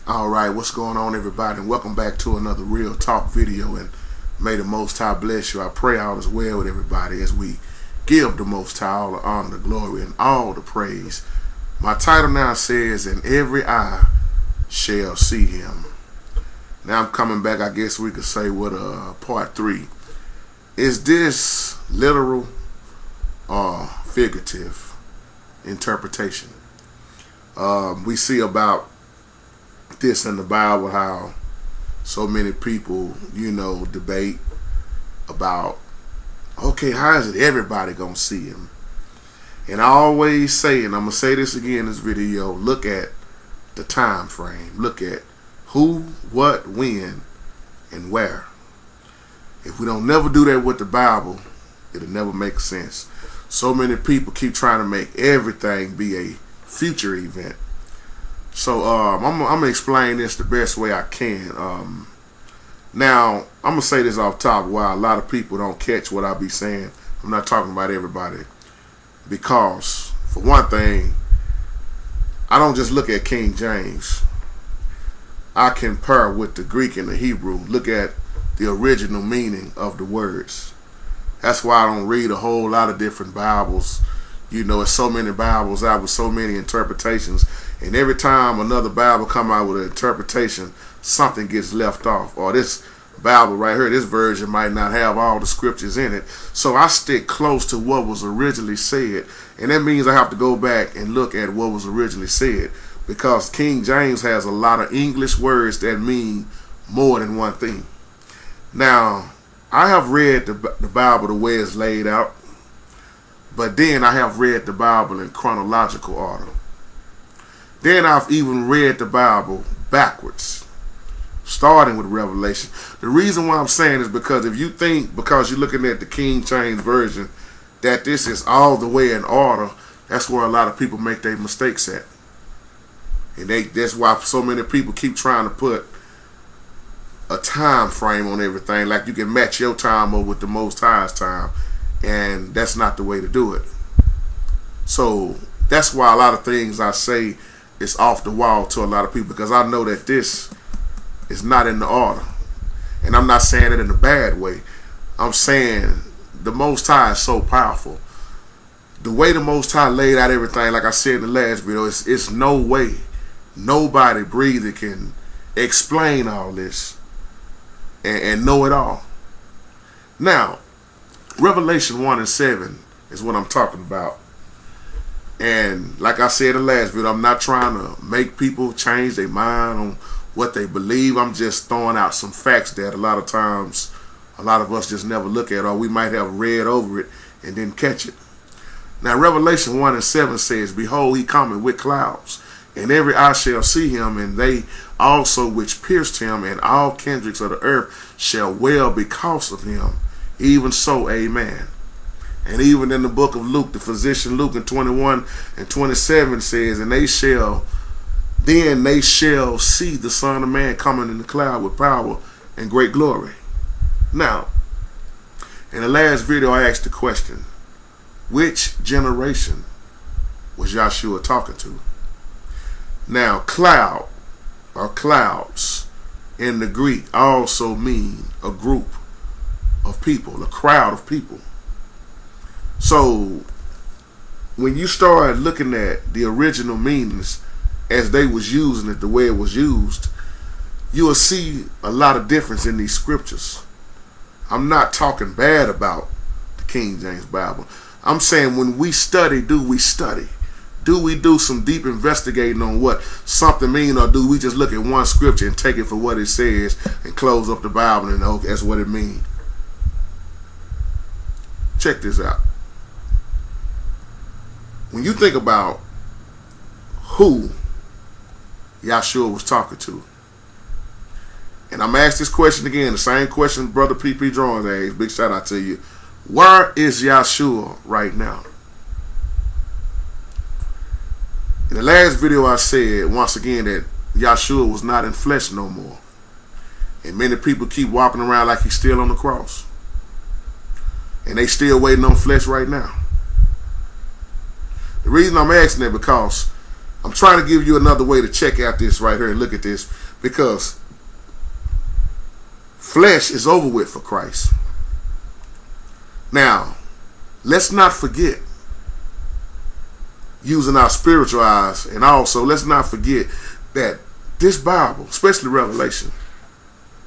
Alright, what's going on, everybody, and welcome back to another Real Talk video, and may the Most High bless you. I pray all is well with everybody as we give the Most High all the honor, the glory, and all the praise. My title now says, "And every eye shall see him." Now I'm coming back, I guess we could say, with part 3. Is this literal or figurative interpretation? We see about this in the Bible, how so many people, debate about, okay, how is it everybody gonna see him? And I always say, and I'm gonna say this again in this video, look at the time frame. Look at who, what, when, and where. If we don't never do that with the Bible, it'll never make sense. So many people keep trying to make everything be a future event. So I'm gonna explain this the best way I can. Now I'm gonna say this off top, while a lot of people don't catch what I be saying. I'm not talking about everybody, because for one thing, I don't just look at King James. I compare with the Greek and the Hebrew. Look at the original meaning of the words. That's why I don't read a whole lot of different Bibles. It's so many Bibles out with so many interpretations, and every time another Bible come out with an interpretation, something gets left off. Or this Bible right here, this version might not have all the scriptures in it. So I stick close to what was originally said, and that means I have to go back and look at what was originally said, because King James has a lot of English words that mean more than one thing. Now, I have read the Bible the way it's laid out, but then I have read the Bible in chronological order. Then I've even read the Bible backwards, starting with Revelation. The reason why I'm saying is because if you think, because you're looking at the King James Version, that this is all the way in order, that's where a lot of people make their mistakes at. And that's why so many people keep trying to put a time frame on everything, like you can match your time up with the Most High's time, and that's not the way to do it. So that's why a lot of things I say is off the wall to a lot of people, because I know that this is not in the order. And I'm not saying it in a bad way. I'm saying the Most High is so powerful. The way the Most High laid out everything, like I said in the last video, it's no way nobody breathing can explain all this and know it all. Now, Revelation 1 and 7 is what I'm talking about. And like I said in the last video, I'm not trying to make people change their mind on what they believe. I'm just throwing out some facts that a lot of times a lot of us just never look at, or we might have read over it and didn't catch it. Now, Revelation 1 and 7 says, "Behold, he cometh with clouds, and every eye shall see him, and they also which pierced him, and all kindreds of the earth shall wail because of him. Even so, amen." And even in the book of Luke, the physician Luke in 21 and 27 says, "And they shall see the Son of Man coming in the cloud with power and great glory." Now, in the last video, I asked the question, which generation was Yahshua talking to? Now, cloud or clouds in the Greek also mean a group of people, a crowd of people. So when you start looking at the original meanings as they was using it, the way it was used, you will see a lot of difference in these scriptures. I'm not talking bad about the King James Bible. I'm saying when we study, do we study? Do we do some deep investigating on what something means, or do we just look at one scripture and take it for what it says and close up the Bible and okay, that's what it means? Check this out. When you think about who Yahshua was talking to, and I'm asked this question again, the same question Brother P.P. Drawings asked, big shout out to you. Where is Yahshua right now? In the last video I said, once again, that Yahshua was not in flesh no more. And many people keep walking around like he's still on the cross. And they still waiting on flesh right now. The reason I'm asking that because I'm trying to give you another way to check out this right here and look at this, because flesh is over with for Christ. Now, let's not forget, using our spiritual eyes, and also let's not forget that this Bible, especially Revelation,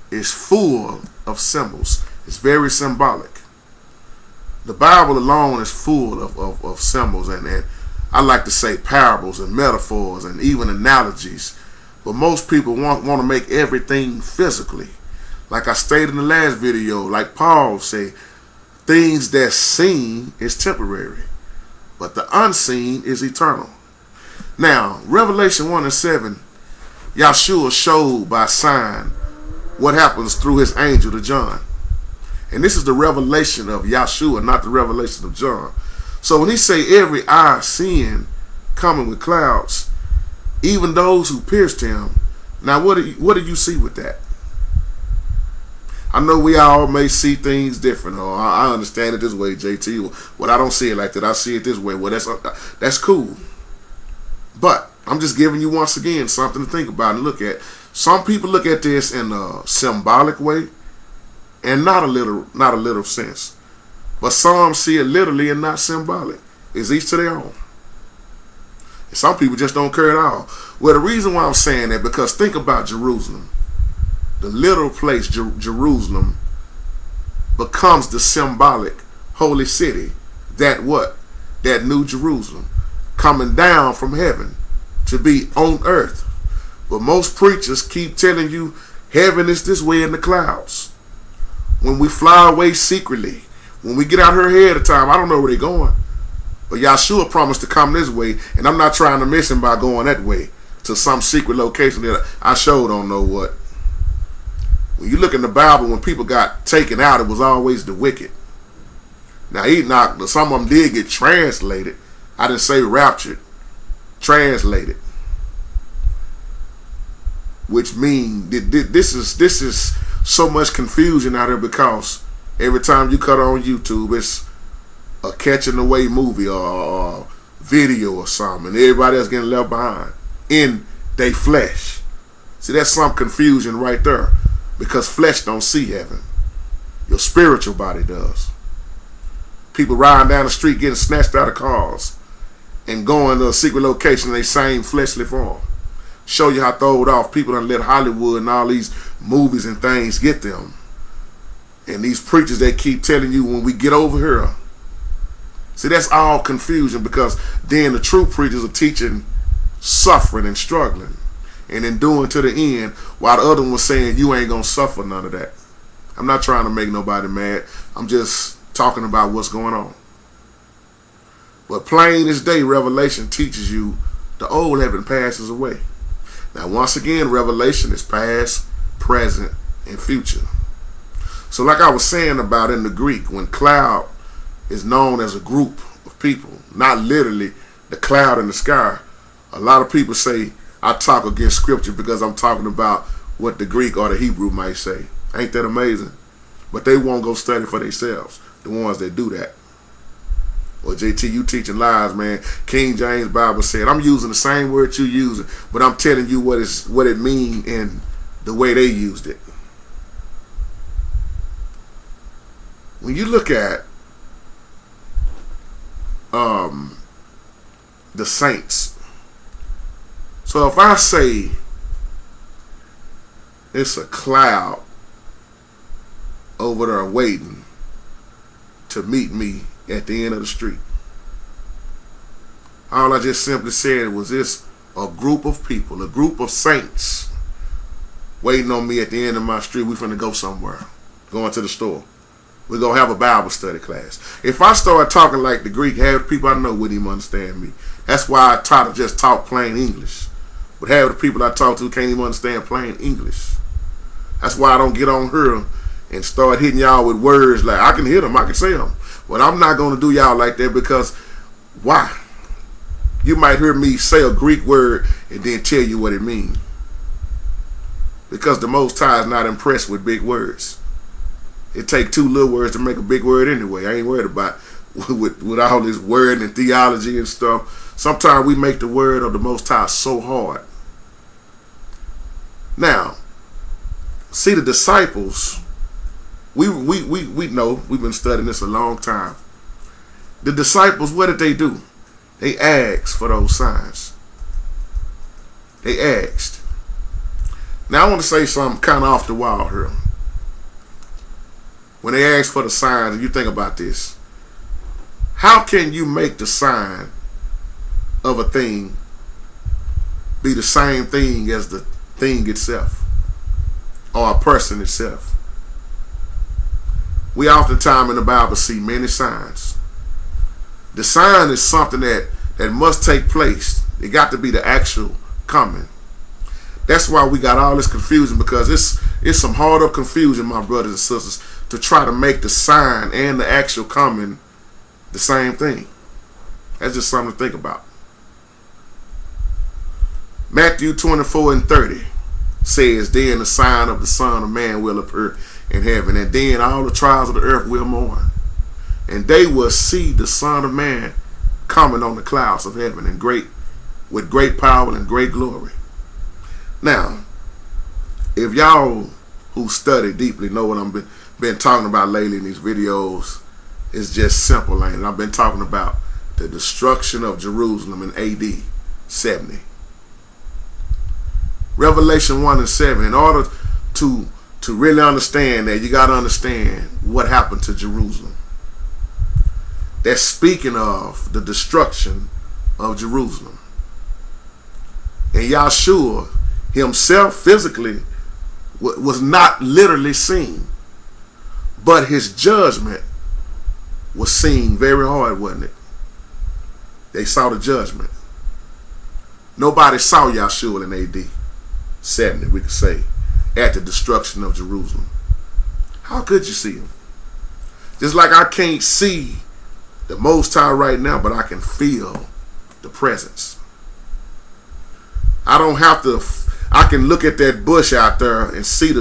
is full of symbols. It's very symbolic. The Bible alone is full of symbols, and I like to say parables and metaphors and even analogies. But most people want to make everything physically. Like I stated in the last video, like Paul said, things that's seen is temporary, but the unseen is eternal. Now, Revelation 1:7, Yahshua showed by sign what happens through his angel to John. And this is the revelation of Yahshua, not the revelation of John. So when he say every eye seeing coming with clouds, even those who pierced him, now what do you see with that? I know we all may see things different, or I understand it this way, JT. Well, I don't see it like that. I see it this way. Well, that's cool. But I'm just giving you once again something to think about and look at. Some people look at this in a symbolic way and not a literal sense. But some see it literally and not symbolic. It's each to their own. And some people just don't care at all. Well, the reason why I'm saying that, because think about Jerusalem. The literal place, Jerusalem, becomes the symbolic holy city. That what? That new Jerusalem coming down from heaven to be on earth. But most preachers keep telling you heaven is this way in the clouds. When we fly away secretly, when we get out here ahead of time, I don't know where they're going. But Yahshua promised to come this way, and I'm not trying to miss him by going that way to some secret location that I sure don't know what. When you look in the Bible, when people got taken out, it was always the wicked. Now Enoch, some of them did get translated. I didn't say raptured. Translated. Which means this is so much confusion out here, because every time you cut on YouTube, it's a Catching Away movie or video or something, and everybody else getting left behind in their flesh. See, that's some confusion right there, because flesh don't see heaven. Your spiritual body does. People riding down the street getting snatched out of cars and going to a secret location in their same fleshly form. Show you how throwed off people done let Hollywood and all these movies and things get them. And these preachers, they keep telling you when we get over here. See, that's all confusion, because then the true preachers are teaching suffering and struggling and enduring to the end, while the other one was saying you ain't gonna suffer none of that. I'm not trying to make nobody mad. I'm just talking about what's going on. But plain as day, Revelation teaches you the old heaven passes away. Now, once again, Revelation is past, present, and future. So like I was saying about in the Greek, when cloud is known as a group of people, not literally the cloud in the sky, a lot of people say I talk against scripture because I'm talking about what the Greek or the Hebrew might say. Ain't that amazing? But they won't go study for themselves, the ones that do that. Well, JT, you teaching lies, man. King James Bible said, I'm using the same word you using, but I'm telling you what it mean in the way they used it. When you look at the saints, so if I say it's a cloud over there waiting to meet me at the end of the street, all I just simply said was this: a group of people, a group of saints waiting on me at the end of my street. We finna go somewhere, going to the store. We're going to have a Bible study class. If I start talking like the Greek, half the people I know wouldn't even understand me. That's why I try to just talk plain English. But half the people I talk to can't even understand plain English. That's why I don't get on here and start hitting y'all with words like, I can hit them, I can say them. But I'm not going to do y'all like that, because why? You might hear me say a Greek word and then tell you what it means. Because the Most High is not impressed with big words. It take two little words to make a big word anyway. I ain't worried about with all this word and theology and stuff. Sometimes we make the word of the Most High so hard. Now, see, the disciples, we know, we've been studying this a long time. The disciples, what did they do? They asked for those signs. They asked. Now I want to say something kind of off the wall here. When they ask for the signs, you think about this. How can you make the sign of a thing be the same thing as the thing itself or a person itself? We oftentimes in the Bible see many signs. The sign is something that must take place. It got to be the actual coming. That's why we got all this confusion, because it's some hard up confusion, my brothers and sisters, to try to make the sign and the actual coming the same thing. That's just something to think about. Matthew 24:30 says, then the sign of the Son of Man will appear in heaven, and then all the tribes of the earth will mourn. And they will see the Son of Man coming on the clouds of heaven with great power and great glory. Now, if y'all who study deeply know what I've been talking about lately in these videos, it's just simple, ain't it? I've been talking about the destruction of Jerusalem in AD 70. Revelation 1:7. In order to really understand that, you got to understand what happened to Jerusalem. That's speaking of the destruction of Jerusalem. And Yahshua himself physically was not literally seen, but his judgment was seen very hard, wasn't it? They saw the judgment. Nobody saw Yahshua in AD 70, we could say, at the destruction of Jerusalem. How could you see him? Just like I can't see the Most High right now, but I can feel the presence. I don't have to, I can look at that bush out there and see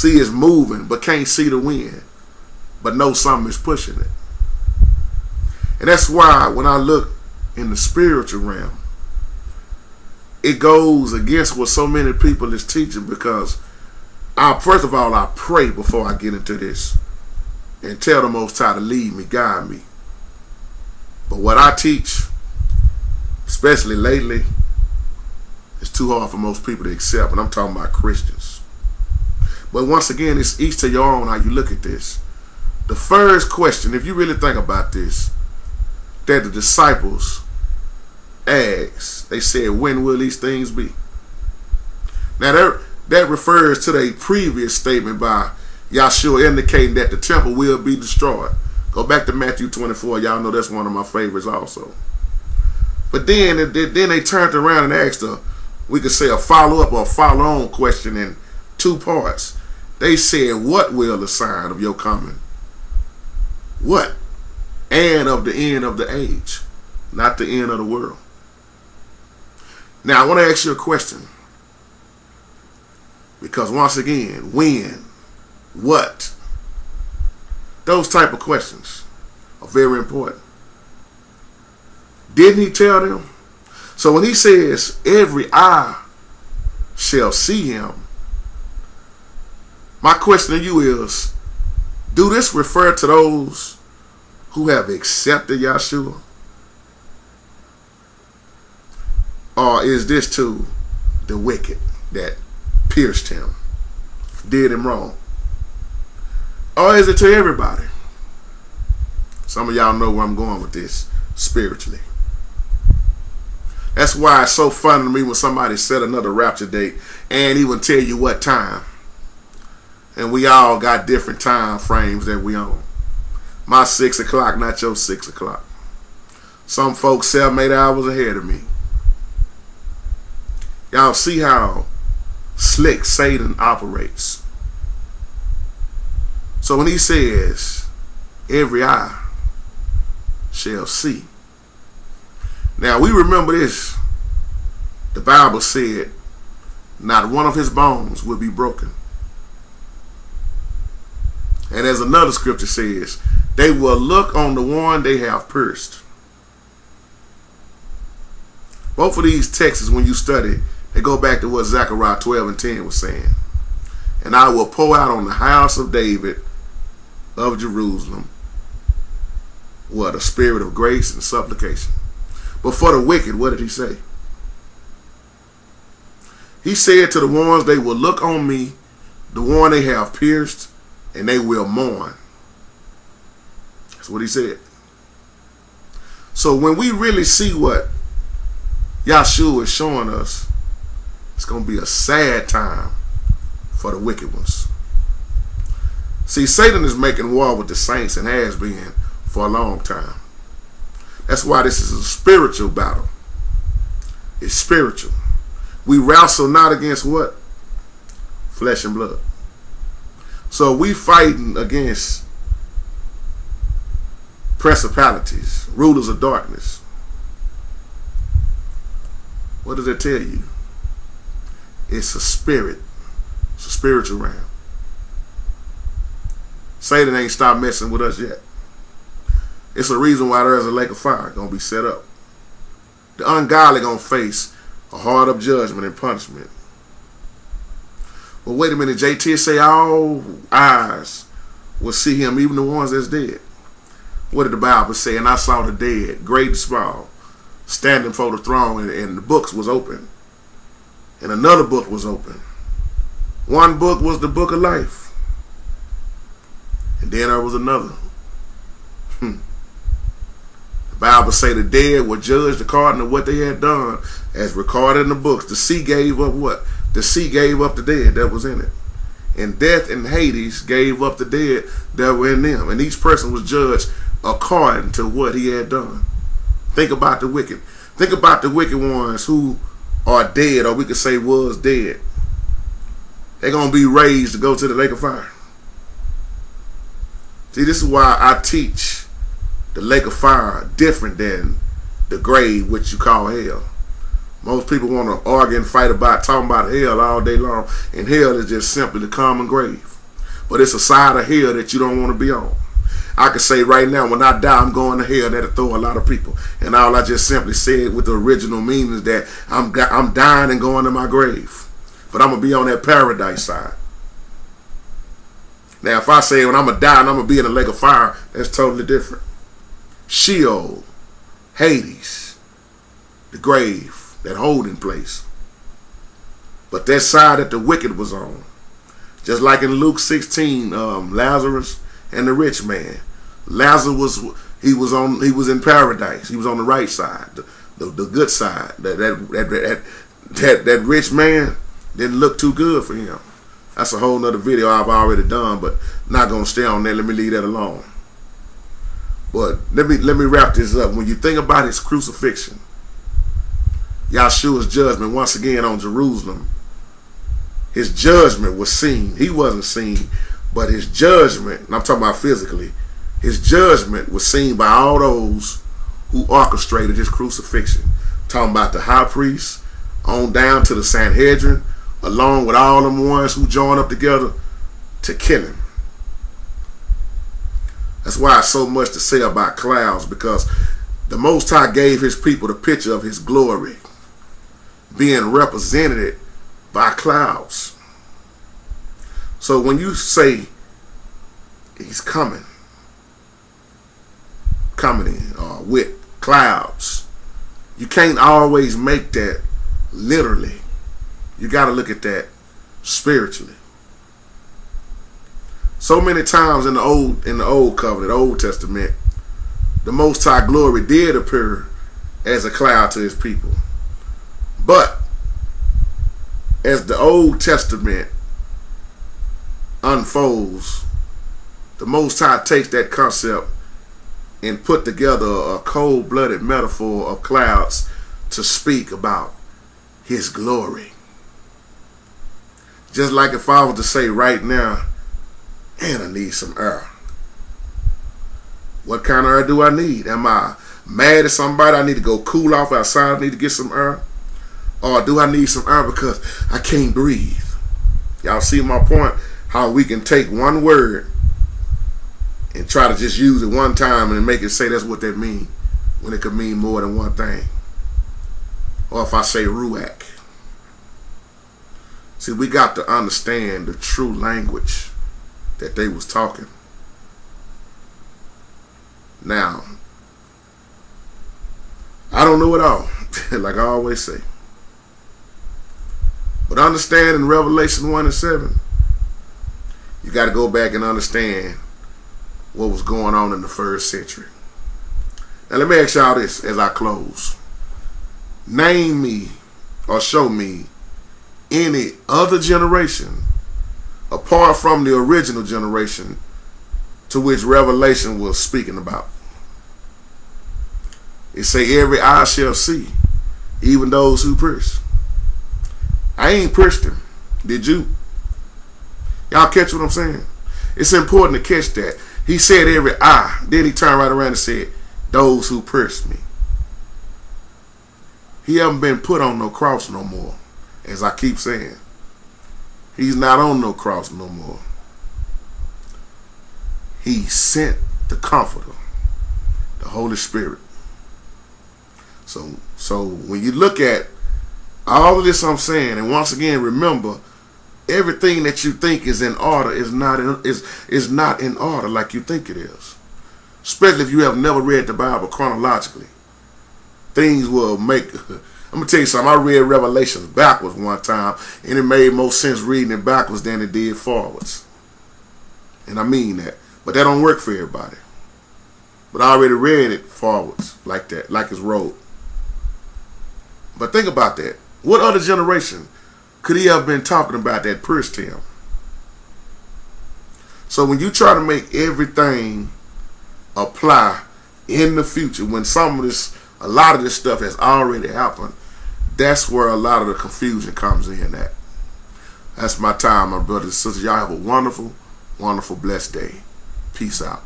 it's moving, but can't see the wind, but know something is pushing it. And that's why when I look in the spiritual realm, it goes against what so many people is teaching, because first of all, I pray before I get into this and tell the Most High to lead me, guide me. But what I teach, especially lately, is too hard for most people to accept, and I'm talking about Christians. But once again, it's each to your own how you look at this. The first question, if you really think about this, that the disciples asked, they said, when will these things be? Now that refers to the previous statement by Yahshua indicating that the temple will be destroyed. Go back to Matthew 24. Y'all know that's one of my favorites also. But then they turned around and asked we could say a follow-up or a follow-on question in two parts. They said, what will the sign of your coming? What? And of the end of the age, not the end of the world. Now I want to ask you a question, because once again, when, what, those type of questions are very important. Didn't he tell them? So when he says every eye shall see him, my question to you is, do this refer to those who have accepted Yahshua? Or is this to the wicked that pierced him, did him wrong? Or is it to everybody? Some of y'all know where I'm going with this spiritually. That's why it's so funny to me when somebody set another rapture date and even tell you what time. And we all got different time frames that we on. My 6 o'clock, not your 6 o'clock. Some folks 7-8 hours ahead of me. Y'all see how slick Satan operates. So when he says, every eye shall see. Now we remember this. The Bible said, not one of his bones will be broken. And as another scripture says, they will look on the one they have pierced. Both of these texts, when you study, they go back to what Zechariah 12 and 10 was saying. And I will pour out on the house of David of Jerusalem what? A spirit of grace and supplication. But for the wicked, what did he say? He said to the ones, they will look on me, the one they have pierced, and they will mourn. That's what he said. So when we really see what Yahshua is showing us, it's going to be a sad time for the wicked ones. See, Satan is making war with the saints and has been for a long time. That's why this is a spiritual battle. It's spiritual. We wrestle not against what? Flesh and blood. So we fighting against principalities, rulers of darkness. What does it tell you? It's a spirit. It's a spiritual realm. Satan ain't stopped messing with us yet. It's a reason why there's a lake of fire going to be set up. The ungodly going to face a hard up judgment and punishment. But wait a minute, JT say all eyes will see him, even the ones that's dead. What did the Bible say? And I saw the dead, great and small, standing before the throne, and the books was open. And another book was open. One book was the book of life. And then there was another. The Bible say the dead were judged according to what they had done, as recorded in the books. The sea gave up what? The sea gave up the dead that was in it. And death and Hades gave up the dead that were in them. And each person was judged according to what he had done. Think about the wicked. Think about the wicked ones who are dead, or we could say was dead. They're going to be raised to go to the lake of fire. See, this is why I teach the lake of fire different than the grave, which you call hell. Most people want to argue and fight about talking about hell all day long, and hell is just simply the common grave. But it's a side of hell that you don't want to be on. I could say right now, when I die, I'm going to hell. That'll throw a lot of people. And all I just simply said with the original meaning is that I'm dying and going to my grave. But I'm going to be on that paradise side. Now, if I say when I'm going to die and I'm going to be in the lake of fire, that's totally different. Sheol, Hades, the grave, that holding place. But that side that the wicked was on. Just like in Luke 16, Lazarus and the rich man. Lazarus was in paradise. He was on the right side, the good side. That rich man didn't look too good for him. That's a whole nother video I've already done, but not gonna stay on there. Let me leave that alone. But let me wrap this up. When you think about his crucifixion, Yahshua's judgment once again on Jerusalem, his judgment was seen. He wasn't seen, but his judgment, and I'm talking about physically, his judgment was seen by all those who orchestrated his crucifixion. Talking about the high priest on down to the Sanhedrin, along with all them ones who joined up together to kill him. That's why it's so much to say about clouds, because the Most High gave his people the picture of his glory being represented by clouds. So when you say he's coming in with clouds, you can't always make that literally. You got to look at that spiritually. So many times in the old covenant, Old Testament, the Most High glory did appear as a cloud to his people. But as the Old Testament unfolds, the Most High takes that concept and put together a cold-blooded metaphor of clouds to speak about his glory. Just like if I was to say right now, and I need some air. What kind of air do I need? Am I mad at somebody? I need to go cool off outside. I need to get some air. Or do I need some air because I can't breathe? Y'all see my point? How we can take one word and try to just use it one time and make it say that's what that means, when it could mean more than one thing. or if I say Ruach. See, we got to understand the true language that they was talking. Now, I don't know it all, like I always say. But understand in Revelation 1 and 7, you got to go back and understand what was going on in the first century. Now let me ask y'all this as I close. Name me or show me any other generation apart from the original generation to which Revelation was speaking about. It say every eye shall see, even those who pierce. I ain't pierced him. Did you? Y'all catch what I'm saying? It's important to catch that. He said every eye. Then he turned right around and said, those who pierced me. He haven't been put on no cross no more, as I keep saying. He's not on no cross no more. He sent the Comforter, the Holy Spirit. So when you look at all of this I'm saying, and once again remember, everything that you think is in order is not in order like you think it is. Especially if you have never read the Bible chronologically. Things will make... I'm going to tell you something. I read Revelations backwards one time, and it made more sense reading it backwards than it did forwards. And I mean that. But that don't work for everybody. But I already read it forwards like that, like it's wrote. But think about that. What other generation could he have been talking about that pierced him? So when you try to make everything apply in the future, when a lot of this stuff has already happened, that's where a lot of the confusion comes in at. That's my time, my brothers and sisters. Y'all have a wonderful, wonderful, blessed day. Peace out.